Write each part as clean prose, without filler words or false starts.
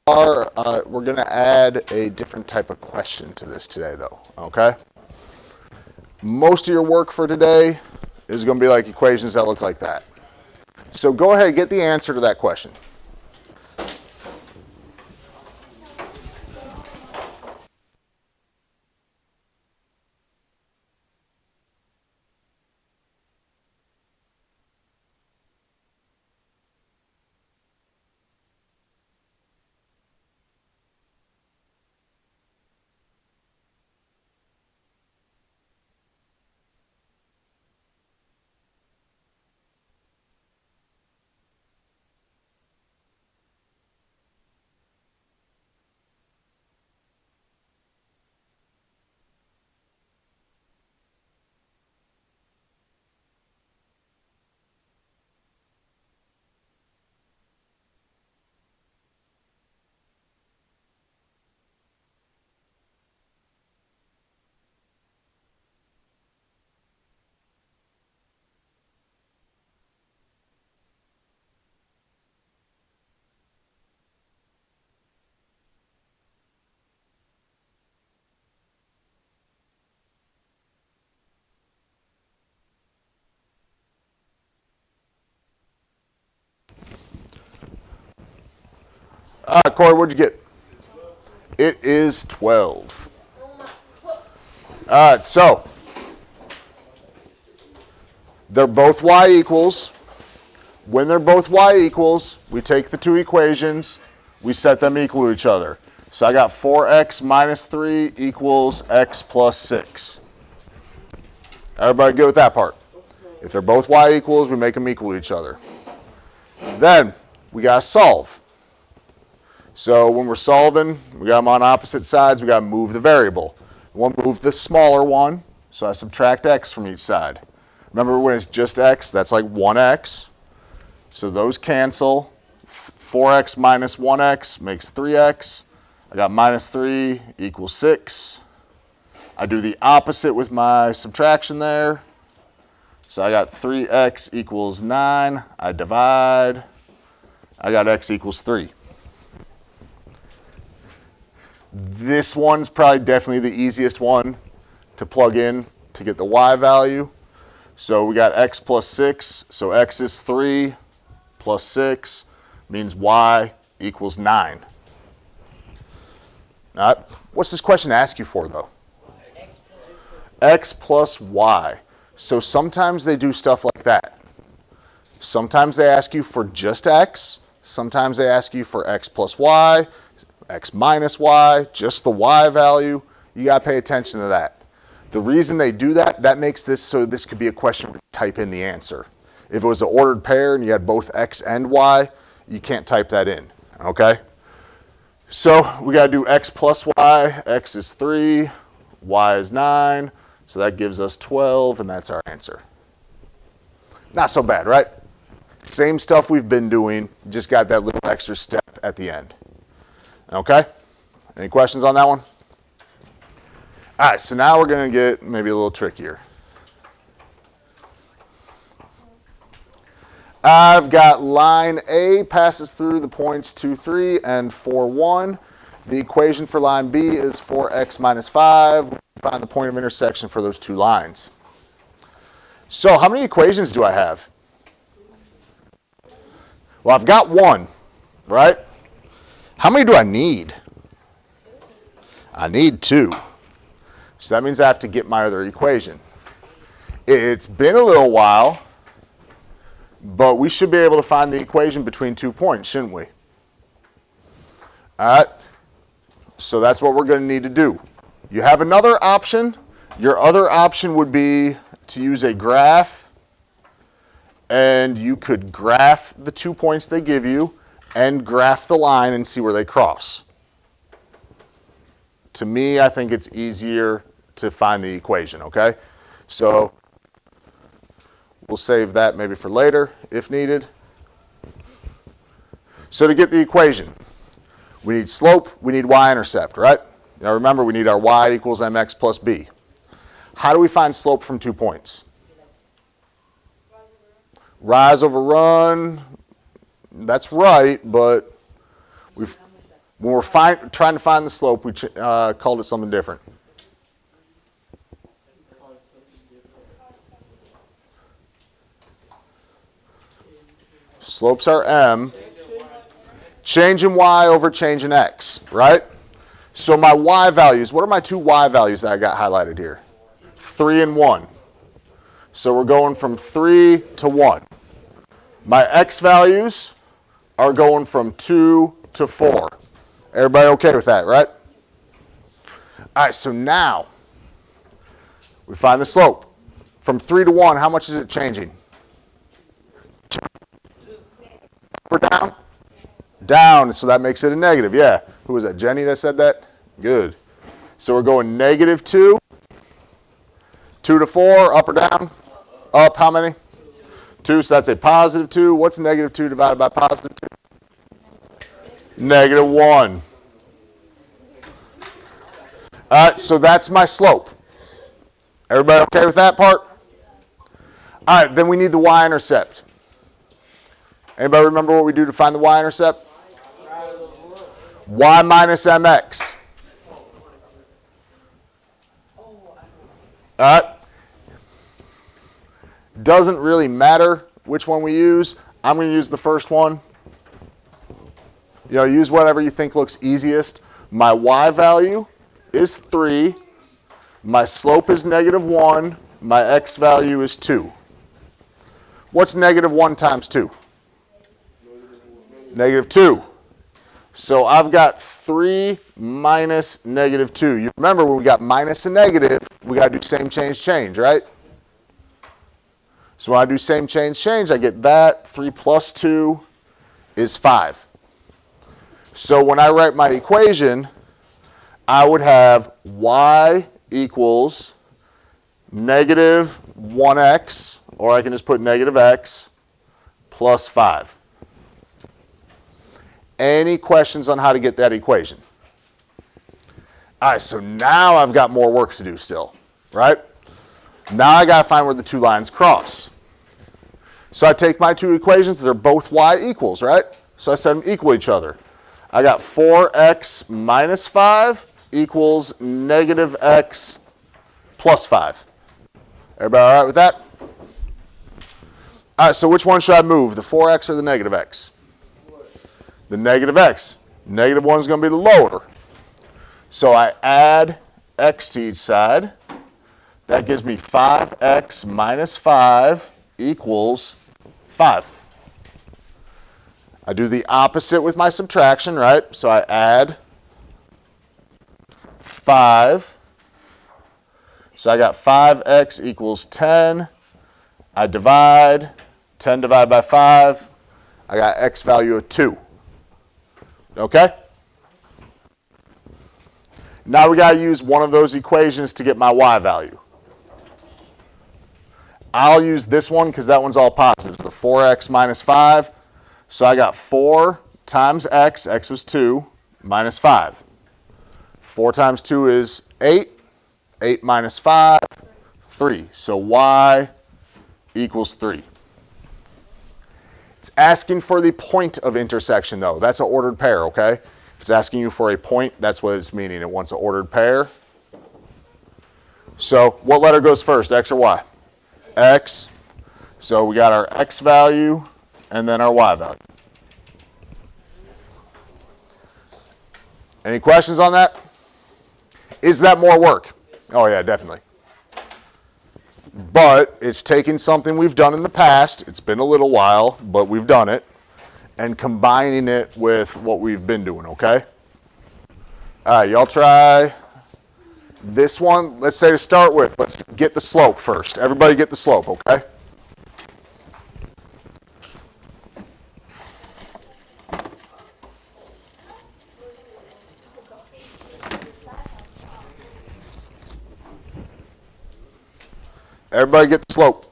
we're going to add a different type of question to this today, though, okay? Most of your work for today is going to be like equations that look like that. So go ahead and get the answer to that question. All right, Corey, what'd you get? It is 12. All right, so they're both y equals. When they're both y equals, we take the two equations, we set them equal to each other. So I got 4x minus 3 equals x plus 6. Everybody good with that part? If they're both y equals, we make them equal to each other. Then we got to solve. So when we're solving, we got them on opposite sides, we got to move the variable. We'll move the smaller one, so I subtract x from each side. Remember when it's just x, that's like 1x. So those cancel. 4x minus 1x makes 3x. I got minus 3 equals 6. I do the opposite with my subtraction there. So I got 3x equals 9. I divide. I got x equals 3. This one's probably definitely the easiest one to plug in to get the y value. So we got x plus 6. So x is 3 plus 6 means y equals 9. What's this question ask you for, though? X plus y. So sometimes they do stuff like that. Sometimes they ask you for just x. Sometimes they ask you for x plus y, x minus y, just the y value. You got to pay attention to that. The reason they do that, that makes this so this could be a question where you type in the answer. If it was an ordered pair and you had both x and y, you can't type that in, okay? So we got to do x plus y. X is 3, y is 9. So that gives us 12, and that's our answer. Not so bad, right? Same stuff we've been doing, just got that little extra step at the end. Okay? Any questions on that one? All right, so now we're going to get maybe a little trickier. I've got line A passes through the points 2, 3, and 4, 1. The equation for line B is 4x minus 5. We find the point of intersection for those two lines. So how many equations do I have? Well, I've got one, right? How many do I need? I need 2. So that means I have to get my other equation. It's been a little while, but we should be able to find the equation between 2 points, shouldn't we? All right. So that's what we're going to need to do. You have another option. Your other option would be to use a graph, and you could graph the 2 points they give you and graph the line and see where they cross. To me, I think it's easier to find the equation, okay? So we'll save that maybe for later if needed. So to get the equation, we need slope, we need y-intercept, right? Now remember, we need our y equals mx plus b. How do we find slope from 2 points? Rise over run. That's right, but we've When we're trying to find the slope, we called it something different. Slopes are m. Change in y over change in x, right? So my y values, what are my two y values that I got highlighted here? 3 and 1. So we're going from 3 to 1. My x values are going from 2 to 4. Everybody okay with that, right? All right, so now we find the slope. From 3 to 1, how much is it changing? 2. Up or down? Down, so that makes it a negative, yeah. Who was that, Jenny that said that? Good. So we're going negative 2, 2 to 4, up or down? Up, how many? 2, so that's a positive 2. What's negative 2 divided by positive 2? Negative 1. All right, so that's my slope. Everybody okay with that part? All right, then we need the y-intercept. Anybody remember what we do to find the y-intercept? Y minus mx. All right. Doesn't really matter which one we use. I'm going to use the first one. Use whatever you think looks easiest. My y value is 3. My slope is negative 1. My x value is 2. What's negative 1 times 2? Negative 2. So I've got 3 minus negative 2. You remember when we got minus and negative, we got to do same change, change, right? So when I do same change, change, I get that. 3 plus 2 is 5. So when I write my equation, I would have y equals negative 1x, or I can just put negative x, plus 5. Any questions on how to get that equation? All right, so now I've got more work to do still, right? Now I got to find where the two lines cross. So I take my two equations, they're both y equals, right? So I set them equal each other. I got 4x minus 5 equals negative x plus 5. Everybody all right with that? All right, so which one should I move, the 4x or the negative x? The negative x. Negative 1 is going to be the lower. So I add x to each side. That gives me 5x minus 5 equals 5. I do the opposite with my subtraction, right? So I add 5. So I got 5x equals 10. I divide. 10 divided by 5. I got x value of 2. Okay? Now we got to use one of those equations to get my y value. I'll use this one because that one's all positives, the 4x minus 5. So I got 4 times x was 2, minus 5. 4 times 2 is 8. 8 minus 5, 3. So y equals 3. It's asking for the point of intersection, though. That's an ordered pair, okay? If it's asking you for a point, that's what it's meaning. It wants an ordered pair. So what letter goes first, x or y? X. So we got our x value and then our y value. Any questions on that? Is that more work? Oh yeah, definitely. But it's taking something we've done in the past, it's been a little while, but we've done it, and combining it with what we've been doing, okay? All right, y'all try this one. Let's say to start with, let's get the slope first. Everybody get the slope, okay? Everybody get the slope.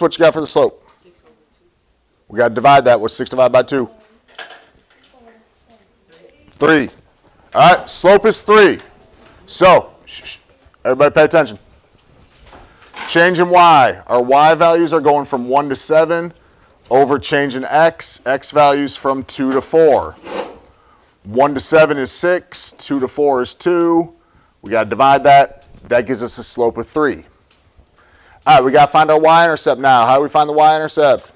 what you got for the slope? We got to divide that. What's 6 divided by 2? 3. All right, slope is 3. So, everybody pay attention. Change in y. Our y values are going from 1 to 7 over change in x. X values from 2 to 4. 1 to 7 is 6. 2 to 4 is 2. We got to divide that. That gives us a slope of 3. All right, we got to find our y-intercept now. How do we find the y-intercept?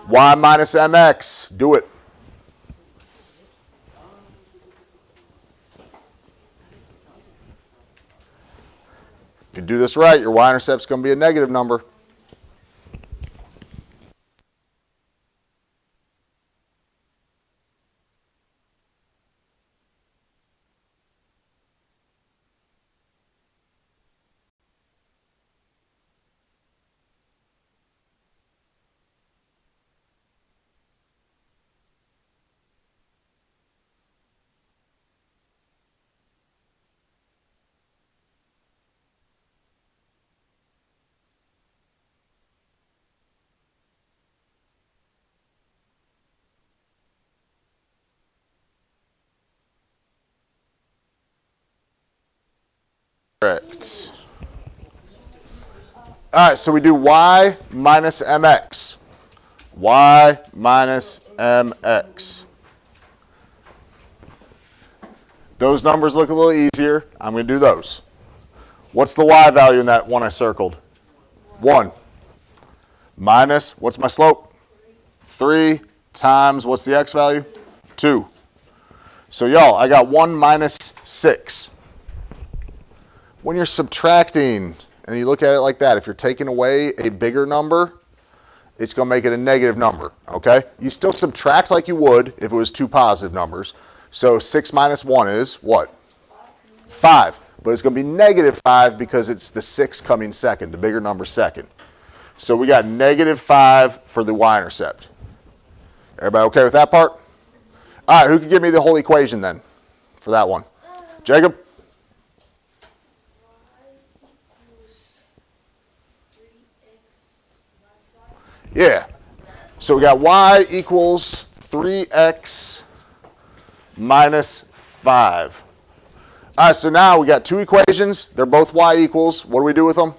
Y minus mx. Do it. If you do this right, your y-intercept is going to be a negative number. Correct. All right, so we do y minus mx. Y minus mx. Those numbers look a little easier. I'm going to do those. What's the y value in that one I circled? 1. Minus, what's my slope? 3 times, what's the x value? 2. So y'all, I got 1 minus 6. When you're subtracting, and you look at it like that, if you're taking away a bigger number, it's going to make it a negative number, okay? You still subtract like you would if it was 2 positive numbers. So 6 minus 1 is what? 5. But it's going to be negative 5 because it's the 6 coming second, the bigger number second. So we got negative 5 for the y-intercept. Everybody okay with that part? All right, who can give me the whole equation then for that one? Jacob? Yeah. So we got y equals 3x minus 5. All right, so now we got 2 equations. They're both y equals. What do we do with them?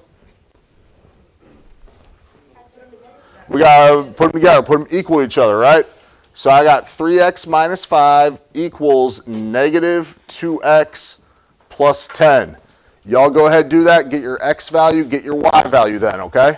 We got to put them together, put them equal to each other, right? So I got 3x minus 5 equals negative 2x plus 10. Y'all go ahead and do that. Get your x value, get your y value then, okay?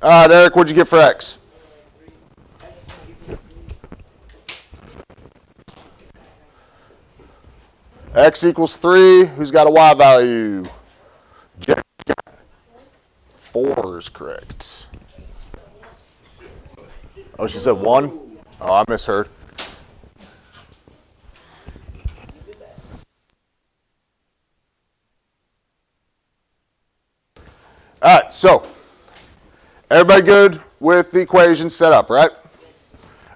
Eric, what'd you get for x? X equals 3. Who's got a y value? Jack. 4 is correct. Oh, she said 1? Oh, I misheard. All right, so everybody good with the equation set up, right?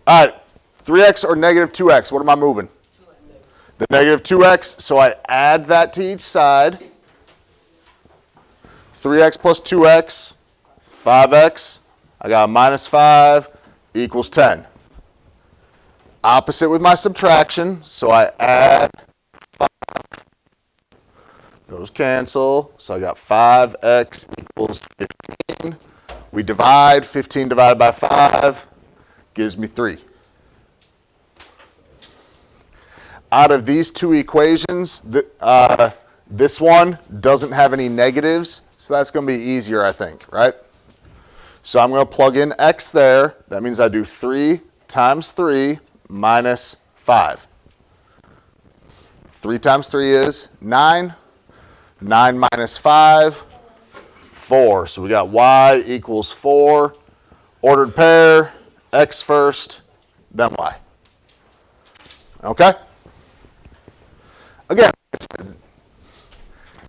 All right, 3x or negative 2x? What am I moving? The negative 2x, so I add that to each side. 3x plus 2x, 5x. I got a minus 5 equals 10. Opposite with my subtraction, so I add 5. Those cancel, so I got 5x equals 15. We divide, 15 divided by 5 gives me 3. Out of these two equations, this one doesn't have any negatives, so that's going to be easier, I think, right? So I'm going to plug in x there. That means I do 3 times 3 minus 5. 3 times 3 is 9. 9 minus 5, 4. So we got y equals 4. Ordered pair, x first, then y. Okay? Again,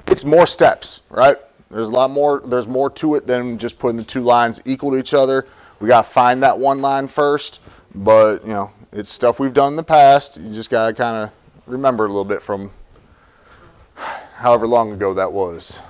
it's more steps, right? There's more to it than just putting the two lines equal to each other. We got to find that one line first, but you know, it's stuff we've done in the past. You just got to kind of remember a little bit from however long ago that was.